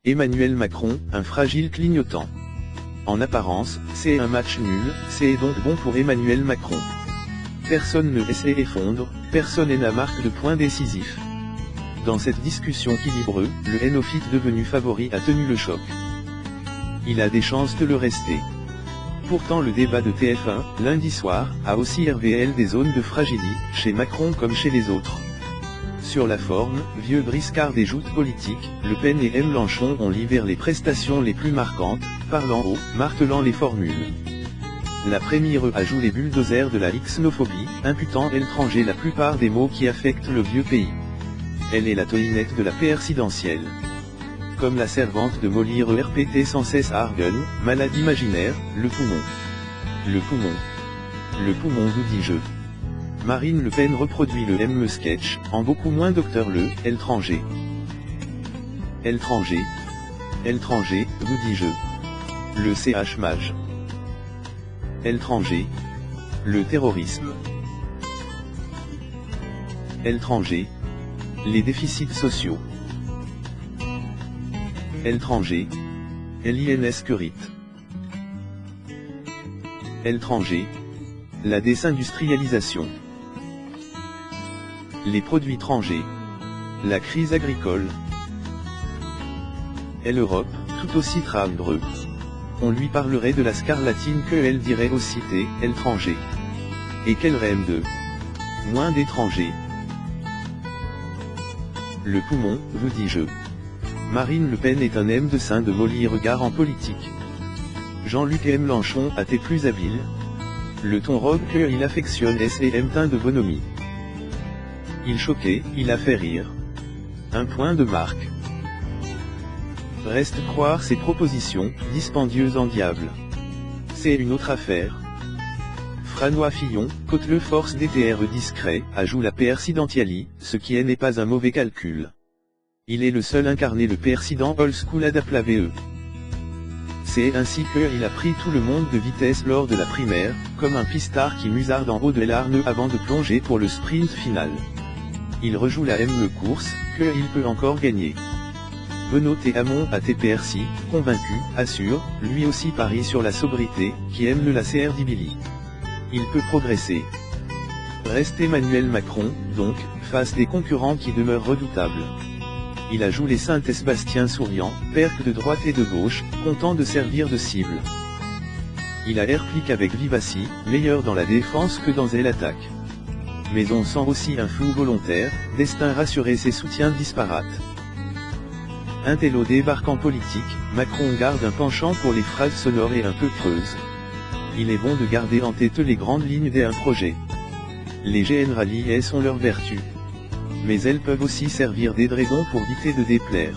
Emmanuel Macron, un fragile clignotant. En apparence, c'est un match nul, c'est donc bon pour Emmanuel Macron. Personne ne laisse effondre, personne n'a marque de point décisif. Dans cette discussion équilibrée, le néophyte devenu favori a tenu le choc. Il a des chances de le rester. Pourtant le débat de TF1, lundi soir, a aussi révélé des zones de fragilité, chez Macron comme chez les autres. Sur la forme, vieux briscard des joutes politiques, Le Pen et Mélenchon ont livré les prestations les plus marquantes, parlant haut, martelant les formules. La première ajoute les bulldozers de la xénophobie, imputant à l'étranger la plupart des maux qui affectent le vieux pays. Elle est la tolinette de la présidentielle. Comme la servante de Molière répétait sans cesse à Argonne, malade imaginaire, le poumon. Le poumon. Le poumon vous dis-je. Marine Le Pen reproduit le même sketch, en beaucoup moins docteur le, étranger. Étranger. Étranger, vous dis-je. Le CH mage. Étranger. Le terrorisme. Étranger. Les déficits sociaux. Étranger. L'INSCurite. Étranger. La désindustrialisation. Les produits étrangers. La crise agricole. Et l'Europe, tout aussi tramdreux. On lui parlerait de la scarlatine que elle dirait aux cités, étrangers. Et qu'elle rêve de moins d'étrangers. Le poumon, vous dis-je. Marine Le Pen est un M de saint de Molière regard en politique. Jean-Luc Mélenchon a été plus habile. Le ton rogue que il affectionne S&M teint de bonhomie. Il choquait, il a fait rire. Un point de marque. Reste croire ses propositions, dispendieuses en diable. C'est une autre affaire. François Fillon, côte-le force DTR discret, ajoute la présidentielle, ce qui n'est pas un mauvais calcul. Il est le seul incarné le président old school ADAPLAVE. C'est ainsi qu'il a pris tout le monde de vitesse lors de la primaire, comme un pistard qui musarde en haut de l'arne avant de plonger pour le sprint final. Il rejoue la même course, qu'il peut encore gagner. Benoît Hamon a TPRC, convaincu, assure, lui aussi parie sur la sobriété, qui aime la CRDBili. Il peut progresser. Reste Emmanuel Macron, donc, face des concurrents qui demeurent redoutables. Il a joué les Saint-Sébastien souriant, percle de droite et de gauche, content de servir de cible. Il a réplique avec vivacie, meilleur dans la défense que dans l'attaque. Mais on sent aussi un flou volontaire, destin rassuré ses soutiens disparates. Un télo débarque en politique, Macron garde un penchant pour les phrases sonores et un peu creuses. Il est bon de garder en tête les grandes lignes d'un projet. Les généralités sont leurs vertus. Mais elles peuvent aussi servir d'aiderons pour éviter de déplaire.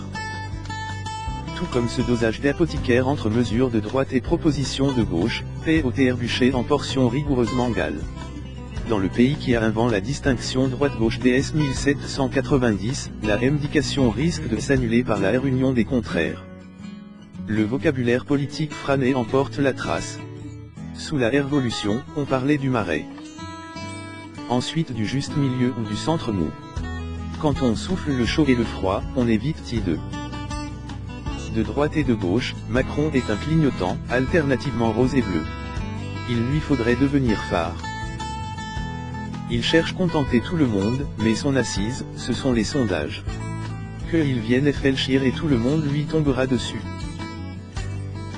Tout comme ce dosage d'apothicaire entre mesures de droite et propositions de gauche, fait au trébuché en portions rigoureusement égales. Dans le pays qui a inventé la distinction droite-gauche DS 1790, la indication risque de s'annuler par la réunion des contraires. Le vocabulaire politique frané emporte la trace. Sous la révolution, on parlait du marais. Ensuite du juste milieu ou du centre mou. Quand on souffle le chaud et le froid, on évite de droite et de gauche, Macron est un clignotant, alternativement rose et bleu. Il lui faudrait devenir phare. Il cherche contenter tout le monde, mais son assise, ce sont les sondages. Qu'il vienne réfléchir et tout le monde lui tombera dessus.